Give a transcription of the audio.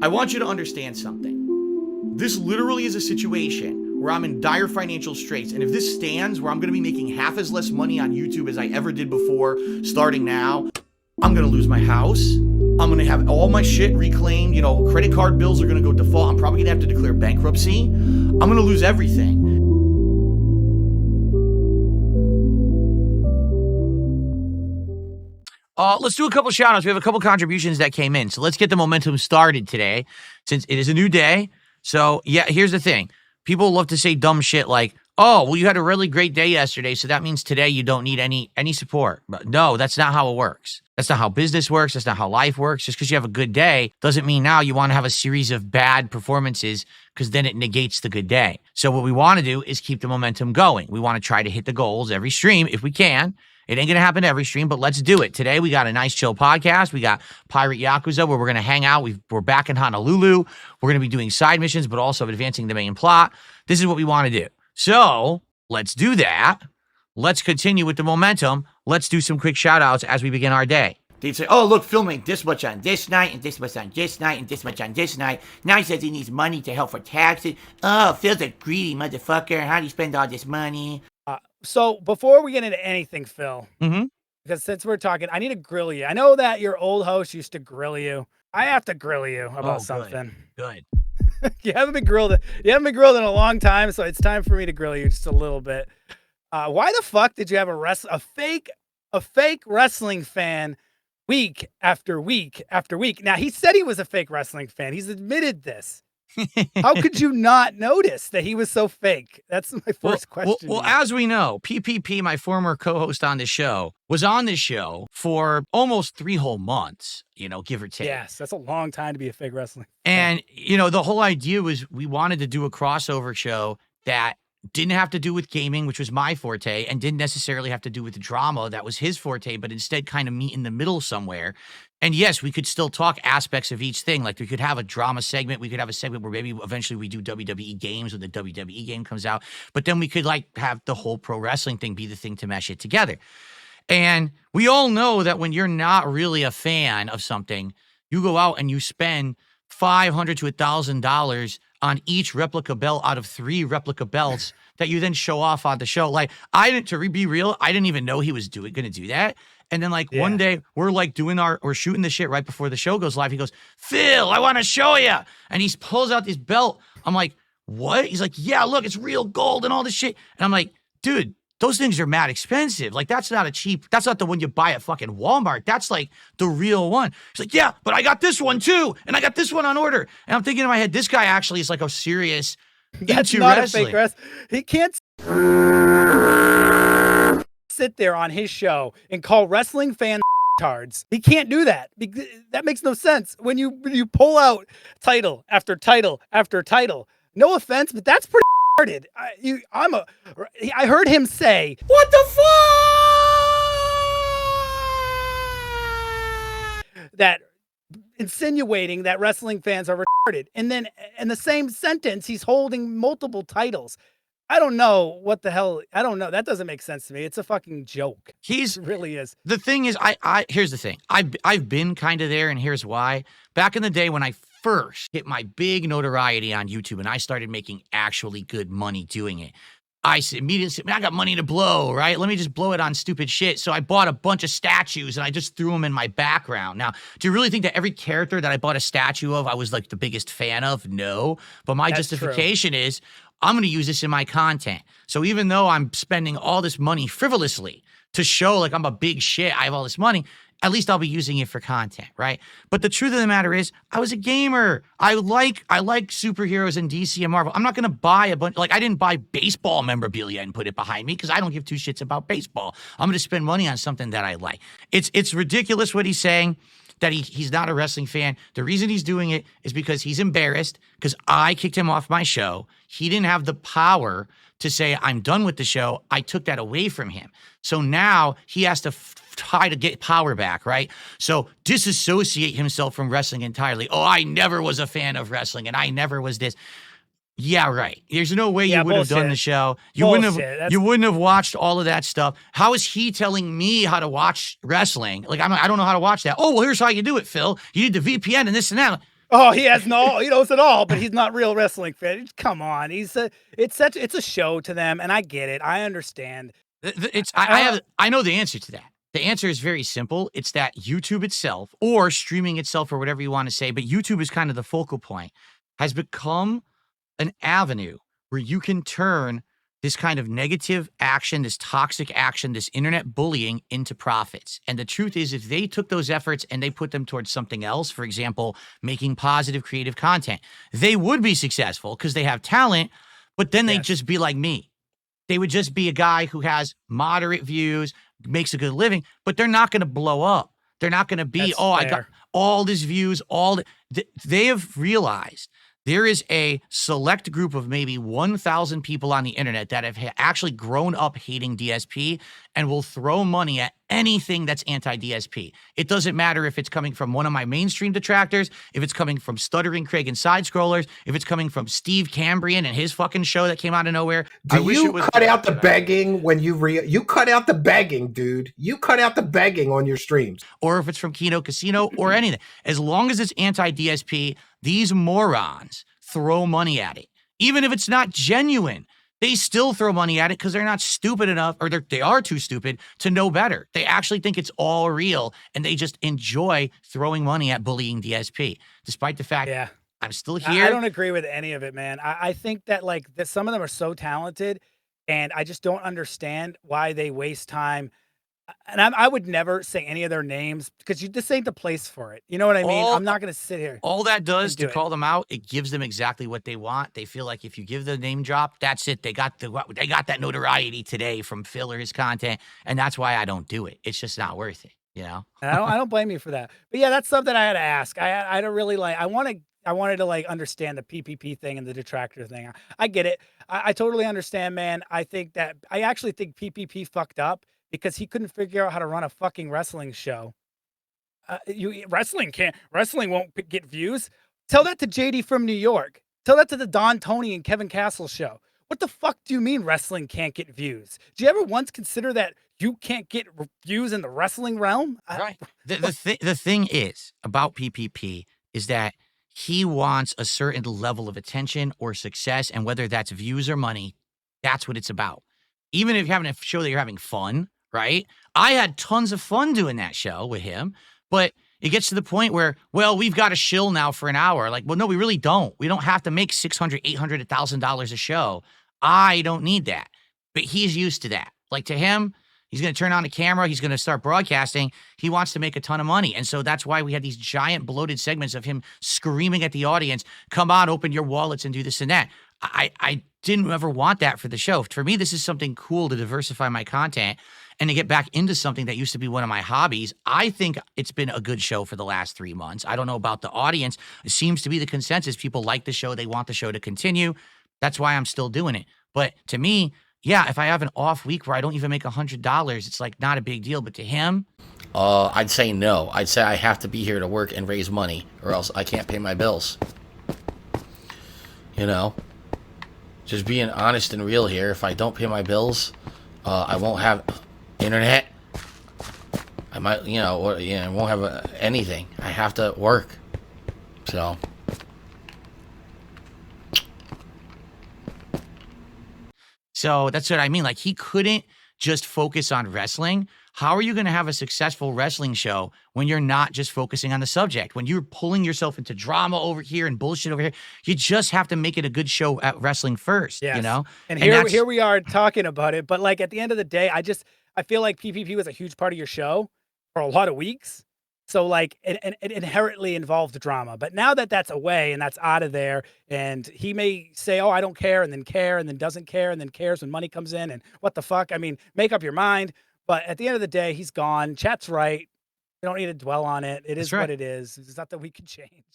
I want you to understand something. This literally is a situation where I'm in dire financial straits, and if this stands where I'm going to be making half as less money on YouTube as I ever did before, starting now, I'm going to lose my house. I'm going to have all my shit reclaimed. You know, credit card bills are going to go default. I'm probably going to have to declare bankruptcy. I'm going to lose everything. Let's do a couple shout outs. We have a couple contributions that came in. So let's get the momentum started today since it is a new day. So yeah, here's the thing. People love to say dumb shit like, oh, well, you had a really great day yesterday, so that means today you don't need any support. But no, that's not how it works. That's not how business works. That's not how life works. Just because you have a good day doesn't mean now you want to have a series of bad performances because then it negates the good day. So what we want to do is keep the momentum going. We want to try to hit the goals every stream if we can. It ain't going to happen every stream, but let's do it. Today, we got a nice chill podcast. We got Pirate Yakuza, where we're going to hang out. We're back in Honolulu. We're going to be doing side missions, but also advancing the main plot. This is what we want to do. So let's do that. Let's continue with the momentum. Let's do some quick shout outs as we begin our day. They'd say, oh, look, Phil made this much on this night, and this much on this night, and this much on this night. Now he says he needs money to help for taxes. Oh, Phil's a greedy motherfucker. How do you spend all this money? So before we get into anything, Phil, because since we're talking, I need to grill you. I know that your old host used to grill you. I have to grill you about something. Good. You haven't been grilled. You haven't been grilled in a long time, so it's time for me to grill you just a little bit. Why the fuck did you have a fake wrestling fan week after week after week? Now, he said he was a fake wrestling fan. He's admitted this. How could you not notice that he was so fake? That's my first question. Well, as we know, PPP, my former co-host on the show, was on this show for almost 3 whole months, give or take. Yes, that's a long time to be a fake wrestling fan. And, the whole idea was we wanted to do a crossover show that didn't have to do with gaming, which was my forte, and didn't necessarily have to do with drama. That was his forte, but instead kind of meet in the middle somewhere. And yes, we could still talk aspects of each thing. Like we could have a drama segment. We could have a segment where maybe eventually we do WWE games when the WWE game comes out. But then we could have the whole pro wrestling thing be the thing to mesh it together. And we all know that when you're not really a fan of something, you go out and you spend $500 to $1,000 on each replica belt out of 3 replica belts that you then show off on the show. Like to be real, I didn't even know he was going to do that. And then one day we're we're shooting the shit right before the show goes live. He goes, Phil, I want to show you. And he pulls out this belt. I'm like, what? He's like, yeah, look, it's real gold and all this shit. And I'm like, dude, those things are mad expensive. Like that's not the one you buy at fucking Walmart. That's like the real one. He's like, yeah, but I got this one too. And I got this one on order. And I'm thinking in my head, this guy actually is like a serious That's not wrestling. A fake wrestler. He can't sit there on his show and call wrestling fans tards. He can't do that. That makes no sense. When you pull out title after title after title, no offense, but that's pretty retarded. I heard him say, "What the fuck?" That insinuating that wrestling fans are retarded. And then in the same sentence, he's holding multiple titles. I don't know what the hell. I don't know. That doesn't make sense to me. It's a fucking joke. It really is. The thing is, here's the thing. I've been kind of there, and here's why. Back in the day when I first hit my big notoriety on YouTube and I started making actually good money doing it, I immediately said, man, I got money to blow, right? Let me just blow it on stupid shit. So I bought a bunch of statues and I just threw them in my background. Now, do you really think that every character that I bought a statue of, I was like the biggest fan of? No. But my justification is I'm going to use this in my content. So even though I'm spending all this money frivolously to show like I'm a big shit, I have all this money, at least I'll be using it for content, right? But the truth of the matter is, I was a gamer. I like superheroes and DC and Marvel. I'm not going to buy a bunch, I didn't buy baseball memorabilia and put it behind me because I don't give 2 shits about baseball. I'm going to spend money on something that I like. It's ridiculous what he's saying, that he's not a wrestling fan. The reason he's doing it is because he's embarrassed because I kicked him off my show. He didn't have the power to say, I'm done with the show. I took that away from him. So now he has to try to get power back, right? So disassociate himself from wrestling entirely. Oh, I never was a fan of wrestling and I never was this. Yeah, right. There's no way you would have done the show. You wouldn't have watched all of that stuff. How is he telling me how to watch wrestling? I don't know how to watch that. Oh, well, here's how you do it, Phil. You need the VPN and this and that. Oh, he has he knows it all, but he's not real wrestling fan. Come on, it's a show to them, and I get it. I understand. It's I don't. I know the answer to that. The answer is very simple. It's that YouTube itself or streaming itself or whatever you want to say, but YouTube is kind of the focal point, has become an avenue where you can turn this kind of negative action, this toxic action, this internet bullying into profits. And the truth is, if they took those efforts and they put them towards something else, for example, making positive creative content, they would be successful because they have talent, but then they'd Yes, just be like me. They would just be a guy who has moderate views, makes a good living, but they're not going to blow up. They're not going to be, that's oh, I got fair. all these views, they have realized there is a select group of maybe 1,000 people on the internet that have actually grown up hating DSP and will throw money at anything that's anti-DSP. It doesn't matter if it's coming from one of my mainstream detractors, if it's coming from Stuttering Craig and Side Scrollers, if it's coming from Steve Cambrian and his fucking show that came out of nowhere. Do you cut out the begging when you cut out the begging, dude? You cut out the begging on your streams. Or if it's from Kino Casino or anything. As long as it's anti-DSP, these morons throw money at it. Even if it's not genuine, they still throw money at it because they're not stupid enough, or they are too stupid to know better. They actually think it's all real, and they just enjoy throwing money at bullying DSP, despite the fact I'm still here. I don't agree with any of it, man. I think that that some of them are so talented, and I just don't understand why they waste time. And I would never say any of their names because this ain't the place for it. You know what I mean? I'm not going to sit here. All that does to do call them out, it gives them exactly what they want. They feel like if you give the name drop, that's it. They got that notoriety today from Phil or his content, and that's why I don't do it. It's just not worth it, you know? And I don't blame you for that. But yeah, that's something I had to ask. I don't really I wanted to understand the PPP thing and the detractor thing. I get it. I totally understand, man. I actually think PPP fucked up because he couldn't figure out how to run a fucking wrestling show. Wrestling won't get views. Tell that to JD from New York. Tell that to the Don Tony and Kevin Castle show. What the fuck do you mean wrestling can't get views? Do you ever once consider that you can't get views in the wrestling realm? Right. The thing is about PPP is that he wants a certain level of attention or success, and whether that's views or money, that's what it's about. Even if you're having a show that you're having fun, right? I had tons of fun doing that show with him, but it gets to the point where, well, we've got a shill now for an hour. Like, well, no, we really don't. We don't have to make $600, $800, $1,000 a show. I don't need that. But he's used to that. Like, to him, he's going to turn on the camera. He's going to start broadcasting. He wants to make a ton of money. And so that's why we had these giant bloated segments of him screaming at the audience, come on, open your wallets and do this and that. I didn't ever want that for the show. For me, this is something cool to diversify my content and to get back into something that used to be one of my hobbies. I think it's been a good show for the last 3 months. I don't know about the audience. It seems to be the consensus. People like the show. They want the show to continue. That's why I'm still doing it. But to me, yeah, if I have an off week where I don't even make $100, it's like not a big deal. But to him, I'd say no. I'd say I have to be here to work and raise money, or else I can't pay my bills. You know, just being honest and real here. If I don't pay my bills, I won't have internet. I might, I won't have anything. I have to work. So that's what I mean. Like, he couldn't just focus on wrestling. How are you going to have a successful wrestling show when you're not just focusing on the subject? When you're pulling yourself into drama over here and bullshit over here, you just have to make it a good show at wrestling first, you know? And here we are talking about it. But like at the end of the day, I feel like PPP was a huge part of your show for a lot of weeks. So like it inherently involved drama. But now that that's away and that's out of there, and he may say, oh, I don't care, and then doesn't care, and then cares when money comes in, and what the fuck? I mean, make up your mind. But at the end of the day, he's gone. Chat's right. We don't need to dwell on it. It is what it is. It's not that we can change.